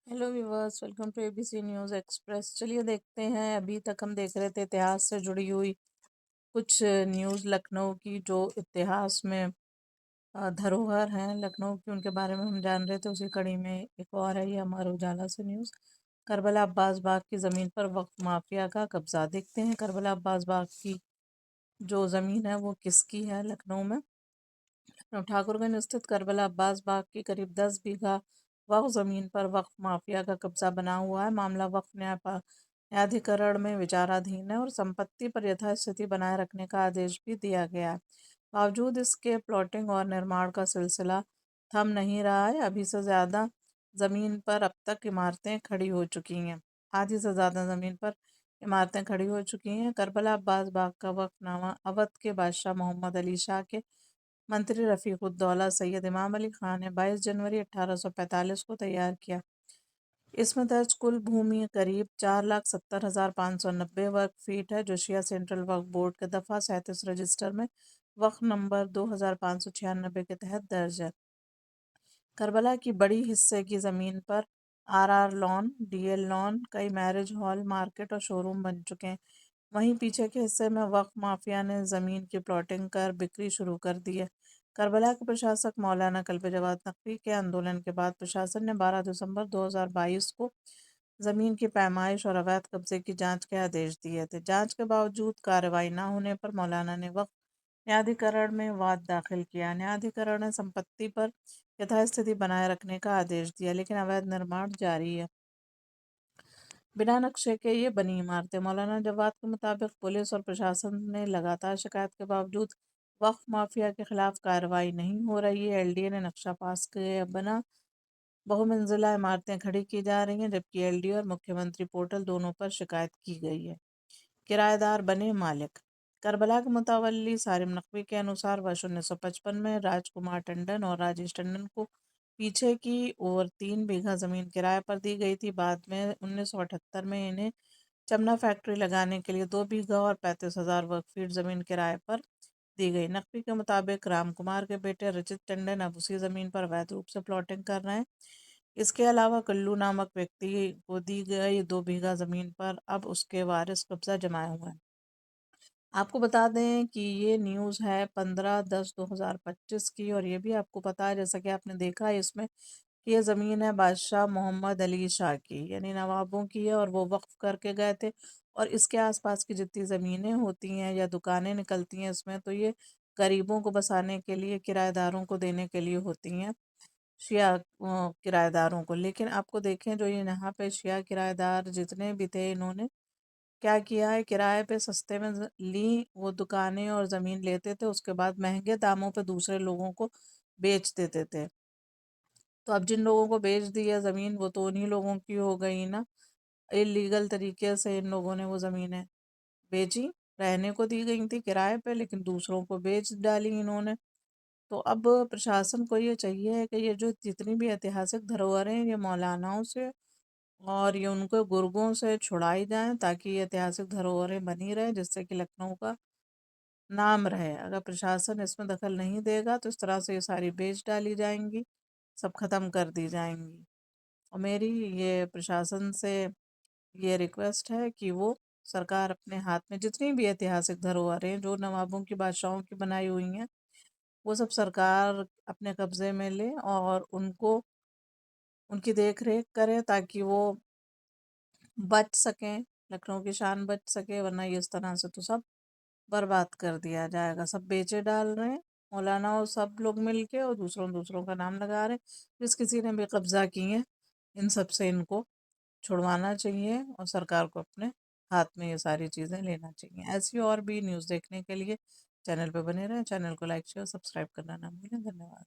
Hello viewers, welcome to ABC news express. चलिए देखते हैं। अभी तक हम देख रहे थे इतिहास से जुड़ी हुई कुछ न्यूज़ लखनऊ की, जो इतिहास में धरोहर हैं लखनऊ की, उनके बारे में हम जान रहे थे। उसी कड़ी में एक और है, ये अमर उजाला से न्यूज़। करबला अब्बास बाग की ज़मीन पर वक्फ माफिया का कब्जा। देखते हैं करबला अब्बास बाग की जो ज़मीन है वो किसकी है लखनऊ में। ठाकुरगंज स्थित करबला अब्बास बाग की करीब 10 बीघा वक्फ जमीन पर वक्फ माफिया का कब्जा बना हुआ है। मामला वक्फ न्यायाधिकरण में विचाराधीन है और संपत्ति पर यथास्थिति बनाए रखने का आदेश भी दिया गया है। बावजूद इसके प्लॉटिंग और निर्माण का सिलसिला थम नहीं रहा है। अभी से ज़्यादा ज़मीन पर अब तक इमारतें खड़ी हो चुकी हैं। आधी से ज़्यादा ज़मीन पर इमारतें खड़ी हो चुकी हैं। करबला अब्बास बाग का वक्फनामा अवध के बादशाह मोहम्मद अली शाह के मंत्री रफ़ीकुद्दौला सैयद इमाम अली खान ने 22 जनवरी 1845 को तैयार किया। इसमें दर्ज कुल भूमि करीब 4,70,590 वर्ग फीट है, जो शिया सेंट्रल वक्फ बोर्ड के दफ़ा 37 रजिस्टर में वक्फ नंबर 2596 के तहत दर्ज है। करबला की बड़ी हिस्से की ज़मीन पर आर लॉन, डीएल लॉन, कई मैरिज हॉल, मार्केट और शोरूम बन चुके हैं। वहीं पीछे के हिस्से में वक्फ माफिया ने ज़मीन की प्लॉटिंग कर बिक्री शुरू कर दी है। करबला के प्रशासक मौलाना कल्बे जवाद नकवी के आंदोलन के बाद प्रशासन ने 12 दिसंबर 2022 को ज़मीन की पैमाइश और अवैध कब्जे की जांच के आदेश दिए थे। जांच के बावजूद कार्रवाई न होने पर मौलाना ने वक्फ न्यायाधिकरण में वाद दाखिल किया। न्यायाधिकरण ने संपत्ति पर यथास्थिति बनाए रखने का आदेश दिया, लेकिन अवैध निर्माण जारी है। बिना नक्शे के ये बनी इमारतें। मौलाना जवाद के मुताबिक पुलिस और प्रशासन ने लगातार शिकायत के बावजूद वक्फ माफिया के खिलाफ कार्रवाई नहीं हो रही है। एलडीए ने नक्शा पास किए बना बहुमंजिला इमारतें खड़ी की जा रही हैं, जबकि एलडीए और मुख्यमंत्री पोर्टल दोनों पर शिकायत की गई है। किराएदार बने मालिक। करबला के मुतवल्ली सारिम नकवी के अनुसार वर्ष 1955 में राजकुमार टंडन और राजेश टंडन को पीछे की ओर 3 बीघा ज़मीन किराए पर दी गई थी। बाद में 1978 में इन्हें चमड़ा फैक्ट्री लगाने के लिए 2 बीघा और 35,000 वर्ग फीट ज़मीन किराए पर दी गई। नकवी के मुताबिक राम कुमार के बेटे रचित टंडन अब उसी ज़मीन पर अवैध रूप से प्लॉटिंग कर रहे हैं। इसके अलावा कल्लू नामक व्यक्ति को दी गई 2 बीघा ज़मीन पर अब उसके वारिस कब्जा जमाए हुए हैं। आपको बता दें कि ये न्यूज़ है 15/10/2025 की, और ये भी आपको पता है, जैसा कि आपने देखा है इसमें, कि ये ज़मीन है बादशाह मोहम्मद अली शाह की, यानी नवाबों की है, और वो वक्फ करके गए थे। और इसके आसपास की जितनी ज़मीनें होती हैं या दुकानें निकलती हैं इसमें, तो ये गरीबों को बसाने के लिए, किराएदारों को देने के लिए होती हैं, शिया किराएदारों को। लेकिन आपको देखें, जो ये यहाँ पे शिया किराएदार जितने भी थे, इन्होंने क्या किया है, किराए पे सस्ते में ली वो दुकानें और ज़मीन लेते थे, उसके बाद महंगे दामों पे दूसरे लोगों को बेच देते थे। तो अब जिन लोगों को बेच दी है ज़मीन, वो तो उन्हीं लोगों की हो गई ना। इलीगल तरीके से इन लोगों ने वो ज़मीनें बेची, रहने को दी गई थी किराए पे, लेकिन दूसरों को बेच डाली इन्होंने। तो अब प्रशासन को ये चाहिए कि ये जो जितनी भी ऐतिहासिक धरोहरें हैं, ये मौलानाओं से और ये उनको गुर्गों से छुड़ाई जाएं, ताकि ये ऐतिहासिक धरोहरें बनी रहें, जिससे कि लखनऊ का नाम रहे। अगर प्रशासन इसमें दखल नहीं देगा तो इस तरह से ये सारी बेच डाली जाएंगी, सब खत्म कर दी जाएंगी। और मेरी ये प्रशासन से ये रिक्वेस्ट है कि वो सरकार अपने हाथ में जितनी भी ऐतिहासिक धरोहरें जो नवाबों की, बादशाहों की बनाई हुई हैं, वो सब सरकार अपने कब्जे में ले और उनको उनकी देख रेख करे, ताकि वो बच सकें, लखनऊ की शान बच सके। वरना ये इस तरह से तो सब बर्बाद कर दिया जाएगा। सब बेचे डाल रहे हैं मौलाना और सब लोग मिलके, और दूसरों दूसरों का नाम लगा रहे हैं। जिस किसी ने भी कब्जा की है, इन सब से इनको छुड़वाना चाहिए और सरकार को अपने हाथ में ये सारी चीज़ें लेना चाहिए। ऐसी और भी न्यूज़ देखने के लिए चैनल पे बने रहें। चैनल को लाइक शेयर सब्सक्राइब करना ना भूलें। धन्यवाद।